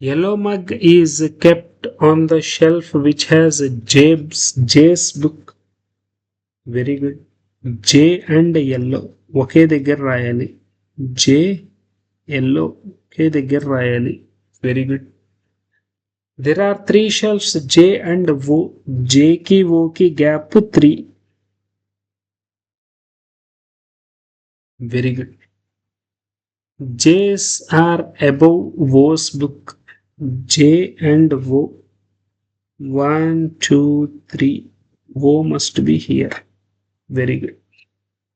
Yellow mug is kept on the shelf which has J's book. Very good. J and yellow ఒకే దగ్గర రాయాలి. J yellow ఒకే దగ్గర రాయాలి. Very good. There are 3 shelves J and O. J కి O కి gap 3. Very good. J's are above O's book. J and O. 1 2 3. O must be here. Very good.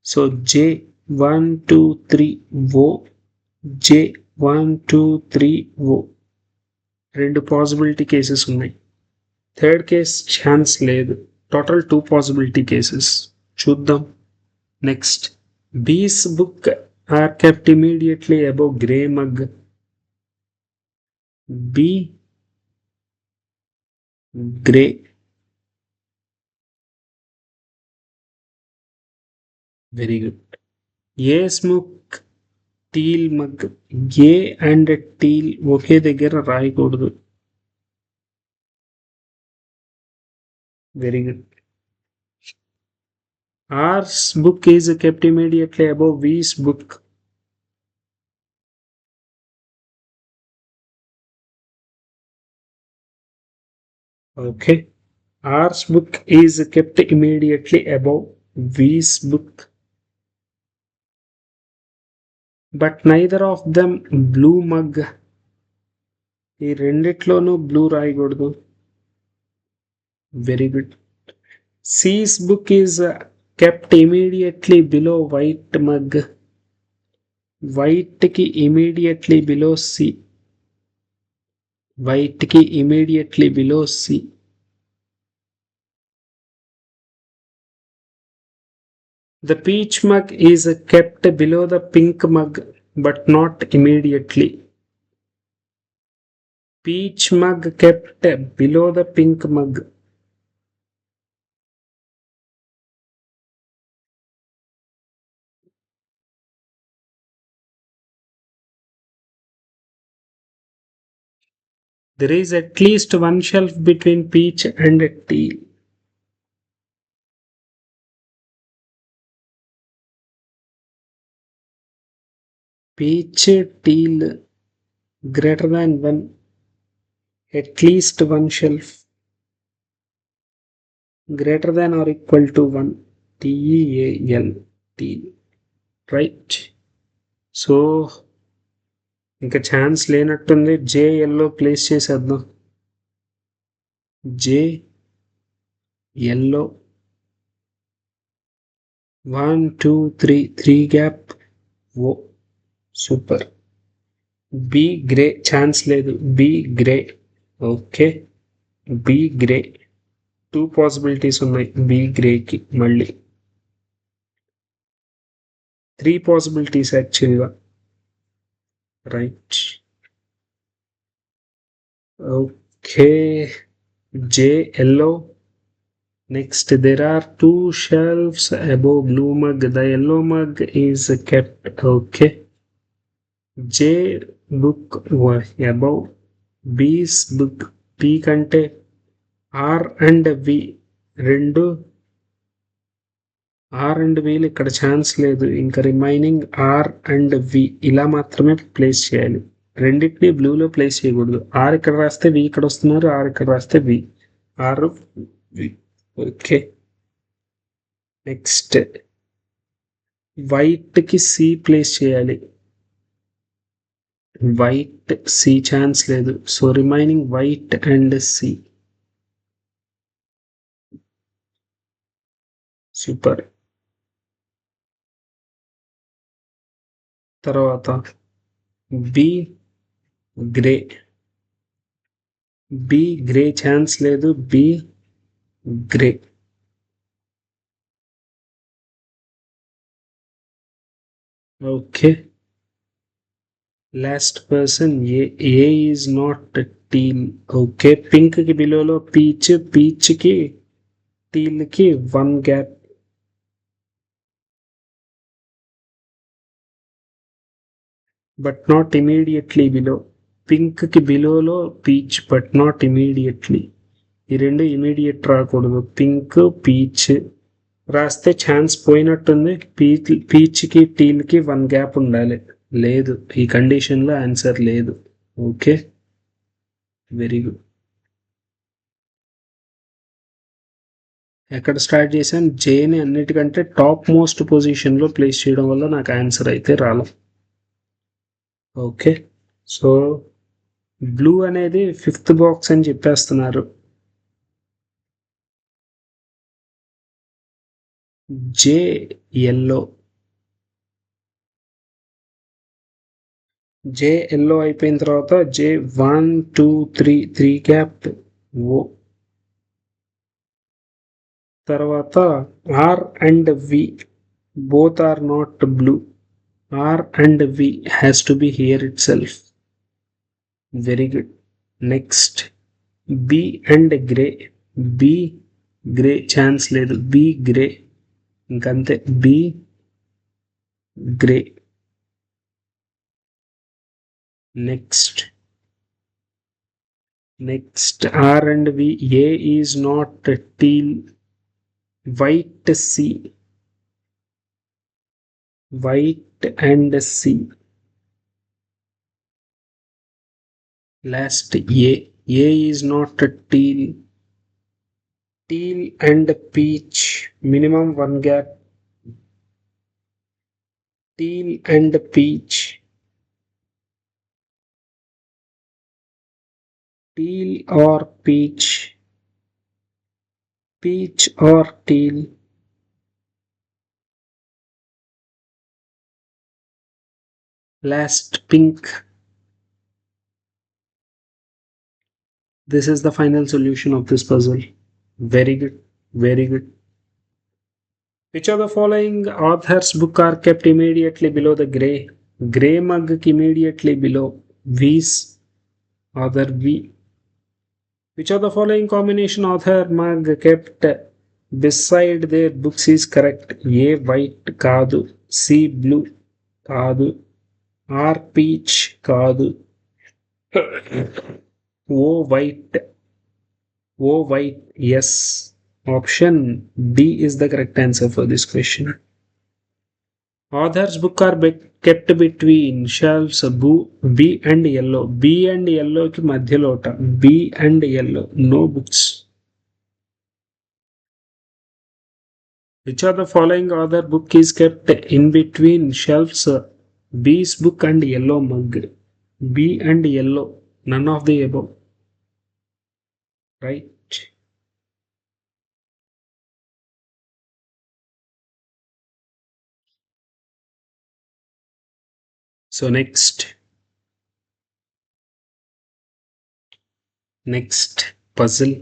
So J 1 2 3 O. J 1 2 3 O. 2 possibility cases ఉన్నాయి. Third case chance లేదు. Total 2 possibility cases. చూద్దాం. Next. B's book are kept immediately above grey mug. B grey. Very good. A's book teal mug. A and teal ఒకే దగ్గర రాయకూడదు. Very good. R's book is kept immediately above V's book. Okay. R's book is kept immediately above V's book. But neither of them blue mug. ఈ రెండిట్లోనూ blue రాయకూడదు. Very good. C's book is kept immediately below white mug. White కి immediately below C. White కి immediately below C. The peach mug is kept below the pink mug but not immediately. Peach mug kept below the pink mug. There is at least one shelf between peach and teal. Peach, teal, greater than one. At least one shelf. Greater than or equal to 1. TEAL. Teal. Right? So ఇంకా chance లేనట్టుంది. J yellow place చేసేద్దాం. J yellow 1 2 3 gap. ఓ super. B grey chance లేదు. B grey. Okay, B grey. 2 possibilities ఉన్నాయి B గ్రేకి. మళ్ళీ 3 possibilities యాక్చువల్గా. Right. Okay, J yellow. Next, there are 2 shelves above blue mug. The yellow mug is kept. Okay. J book above. B's book. P కంటే R and V రెండు. R and V ఇక్కడ chance లేదు. ఇంకా remaining R and V ఇలా మాత్రమే place చేయాలి. రెండింటిని బ్లూలో place చేయకూడదు. R ఇక్కడ రాస్తే V ఇక్కడ వస్తున్నారు. R ఇక్కడ రాస్తే V. R V. Okay. Next వైట్కి సి ప్లేస్ చేయాలి. వైట్ సి ఛాన్స్ లేదు. So remaining white and C. Super. తర్వాత B grey. B grey chance లేదు. B grey. Okay. Last person A. A is not teal. Okay. Pink కి బిలోలో peach. Peach కి teal కి 1 gap. But not immediately below. Pink కి బిలోలో peach but not immediately. ఈ రెండు ఇమీడియట్ రాకూడదు. పింక్ పీచ్ రాస్తే ఛాన్స్ పోయినట్టుంది. పీచ్కి టీల్కి 1 గ్యాప్ ఉండాలి. లేదు, ఈ కండిషన్లో ఆన్సర్ లేదు. Okay, very good. ఎక్కడ స్టార్ట్ చేశాను? జేని అన్నిటికంటే టాప్ మోస్ట్ పొజిషన్లో ప్లేస్ చేయడం వల్ల నాకు ఆన్సర్ అయితే రాలేదు. ఓకే, సో బ్లూ అనేది 5th బాక్స్ అని చెప్పేస్తున్నారు. జే ఎల్లో. జే ఎల్లో అయిపోయిన తర్వాత జే 1 2 3 గ్యాప్. ఓ. తర్వాత R and V both R not blue. R and V has to be here itself. Very good. Next B and grey. B grey chance లేదు. B grey. ఇంకంతే. B grey. Next R and V. A is not teal. White C. White and C. Last A. A is not teal. teal and peach, minimum 1 gap. Teal and peach. Teal or peach. Peach or teal. Last pink. This is the final solution of this puzzle. Very good, very good. Which of the following author's book are kept immediately below the gray? Gray mug immediately below V's author V. Which of the following combination author mug kept beside their books is correct? A white కాదు. C blue కాదు. R peach కాదు. O white. O white. Yes. Option D is the correct answer for this question. Author's book are kept between shelves B and yellow. B and yellow ki madhyalota. B and yellow. No books. Which of the following author book is kept in between shelves? B's book and yellow mug. B and yellow. None of the above. Right. So next puzzle.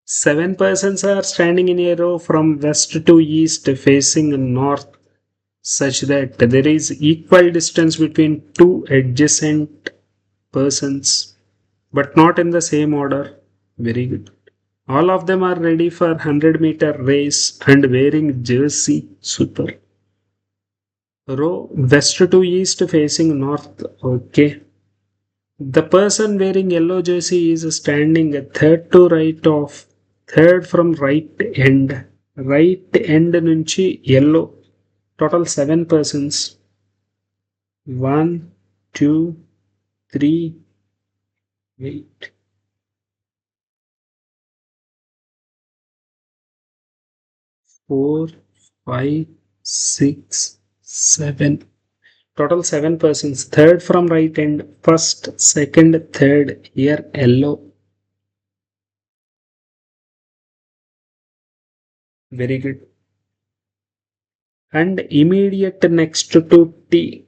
7 persons are standing in a row from west to east facing north such that there is equal distance between two adjacent persons but not in the same order. Very good. All of them are ready for 100-meter race and wearing jersey. Super. Row west to east facing north. Okay. The person wearing yellow jersey is standing third from right end. Right end nunchi yellow. Total 7 persons. 1, 2, 3, wait. 4, 5, 6, 7. Total 7 persons. Third from right end. First, second, third. Here yellow. Very good. And immediate next to T.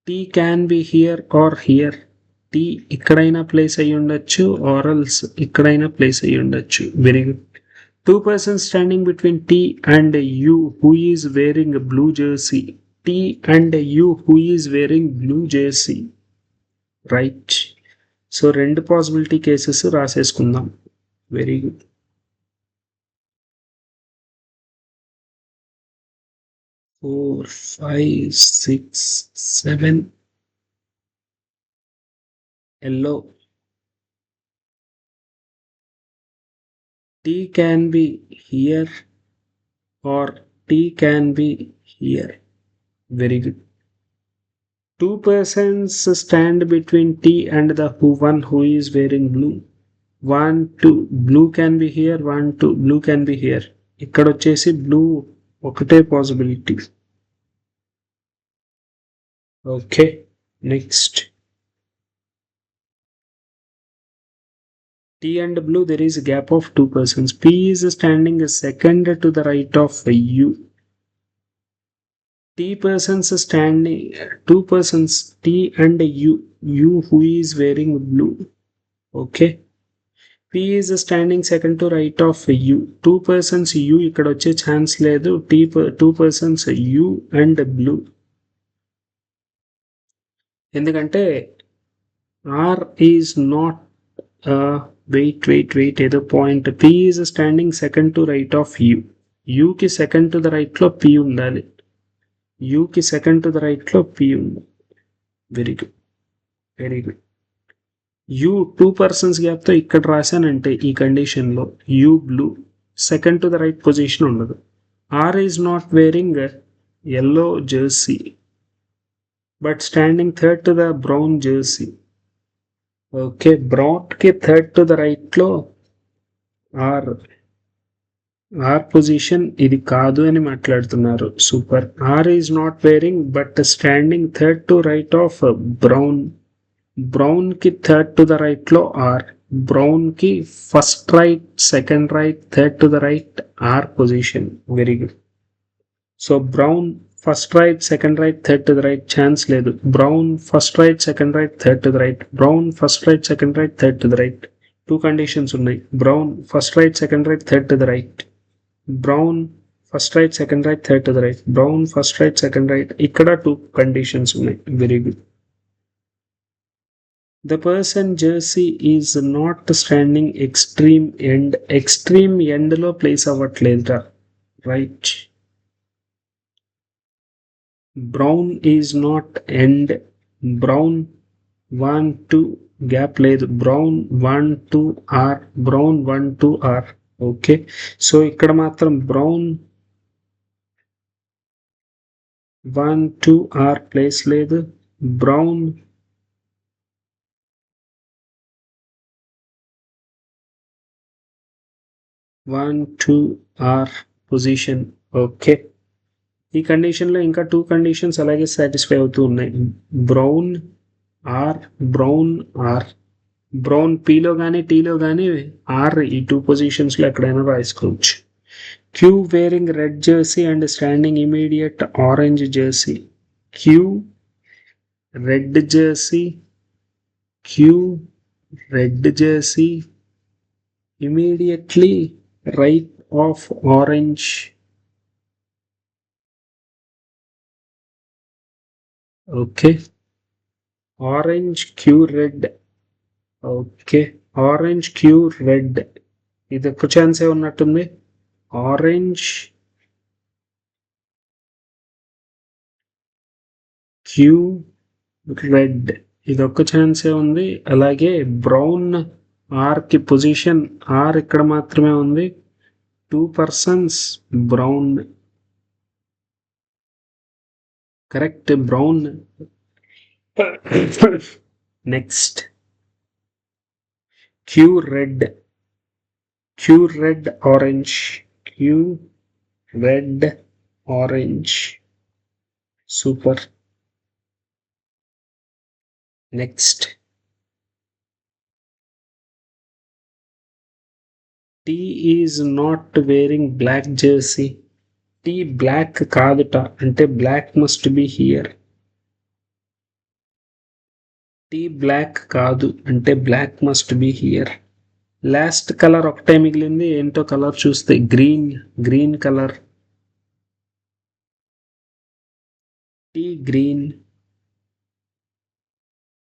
T can be here or here. T ikkadaina place ayi undachu or else ikkadaina place ayi undachu. Very good. Two persons standing between T and U who is wearing a blue jersey. T and U who is wearing blue jersey. Right. So రెండు possibility cases రాసేసుకుందాం. Very good. Four, 5, 6, 7. Yellow. T can be here or T can be here. Very good. Two persons stand between T and the one who is wearing blue. 1, 2. Blue can be here. 1, 2. Blue can be here. ఇక్కడ వచ్చేసి blue ఒకటే possibility. Okay next. T and blue there is a gap of 2 persons. P is standing second to the right of U. T persons standing, 2 persons T and U who is wearing blue. Okay. P is standing second to right of U. 2 persons U ఇక్కడ వచ్చే chance లేదు. 2 persons U and blue. ఎందుకంటే R is not wait ఏదో point. P is standing second to right of U. U కి second to the right లో P ఉండాలి. U కి second to the right లో P ఉండాలి. Very good. Very good. U 2 persons gap తో ఇక్కడ రాశానంటే ఈ కండిషన్ లో U blue second to the right position ఉండదు. R is not wearing yellow jersey but standing third to the brown jersey. Okay brown కి third to the right లో R position ఇది కాదు అని మాట్లాడుతున్నారు. Super. R is not wearing but standing third to right of brown. Brown కి third to the right లో R. Brown కి first right, second right, third to the right R position. Very good. So brown first right, second right, third to the right chance లేదు. Brown first right, second right, third to the right. Brown first right, second right, third to the right. 2 conditions ఉన్నాయి. Brown first right, second right, third to the right. Brown first right, second right, third to the right. Brown first right, second right. ఇక్కడ 2 conditions ఉన్నాయి. Very good. The person jersey is not standing extreme end. Extreme end లో place right. రైట్. Brown is not end. Brown 1 2 gap లేదు, brown 1 2 R, brown 1 2 R. Okay, so ఇక్కడ మాత్రం brown 1 2 R place లేదు, brown 1 2 R position. Okay, ఈ కండిషన్లో ఇంకా 2 conditions అలాగే సాటిస్ఫై అవుతూ ఉన్నాయి. Brown R, brown R, brown పీలో కానీ టీలో కానీ ఆర్, ఈ 2 పొజిషన్స్లో ఎక్కడైనా రాసుకోవచ్చు. Q wearing red jersey and standing immediate orange jersey. Q red jersey, Q red jersey, immediately right of orange. Okay, orange Q red. Okay, orange Q red, ఇది ఒక్క ఛాన్సే ఉన్నట్టుంది. ఆరెంజ్ క్యూ రెడ్, ఇది ఒక్క ఛాన్సే ఉంది. అలాగే బ్రౌన్ ఆర్కి పొజిషన్ ఆర్ ఇక్కడ మాత్రమే ఉంది. 2 persons brown, correct, brown. Next Q red, Q red orange, Q red orange, super. Next T is not wearing black jersey. T black కాదుట, అంటే black must be here. T black కాదు అంటే black must be here. Last colour ఒకటే మిగిలింది, ఏంటో colour చూస్తే green, green colour. T green.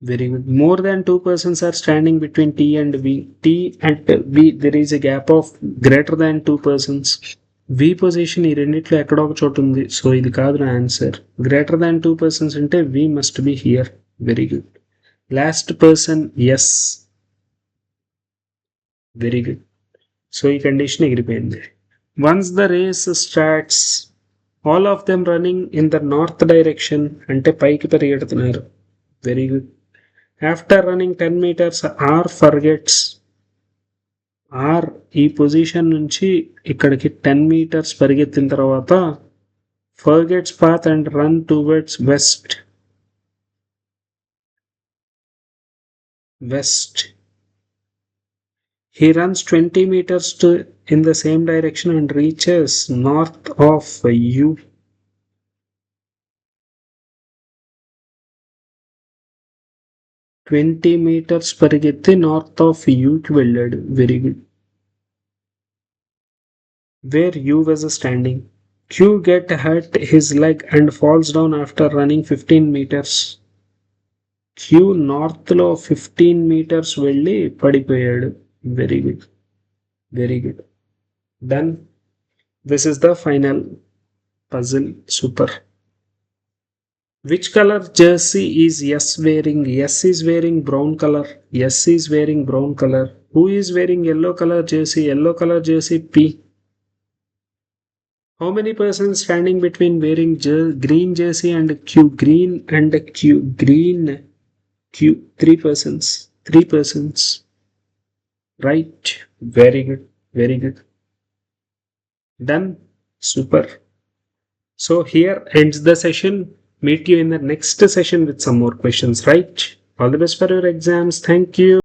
Very good. More than 2 persons are standing between T and V. T and V, there is a gap of greater than 2 persons. V position ఈ రెండిట్లో ఎక్కడో ఒక చోటు ఉంది, సో ఇది కాదు నా ఆన్సర్. గ్రేటర్ దాన్ 2 persons అంటే V must be here. Very good. Last person S. Very good. So ఈ కండిషన్ ఎగిరిపోయింది. Once the race starts, all of them running in the north direction అంటే పైకి పరిగెడుతున్నారు. Very good. After running 10 meters, R forgets. R ఈ position నుంచి ఇక్కడికి 10 meters పరిగెత్తిన తర్వాత forgets path and run towards west. West. He runs 20 meters in the same direction and reaches north of U. 20 meters పరిగెత్తి north of యూకి వెళ్ళాడు. Very good. Where U was standing. Q get hurt his leg and falls down after running 15 meters. Q నార్త్లో 15 meters వెళ్ళి పడిపోయాడు. Very good, very good. Done. This is the final puzzle. Super. Which color jersey is S wearing? S is wearing brown color. S is wearing brown color. Who is wearing yellow color jersey? Yellow color jersey P. How many persons standing between wearing green jersey and Q? Green and Q. Green Q. 3 persons. 3 persons. Right. Very good. Very good. Done. Super. So here ends the session. Meet you in the next session with some more questions, right? All the best for your exams. Thank you.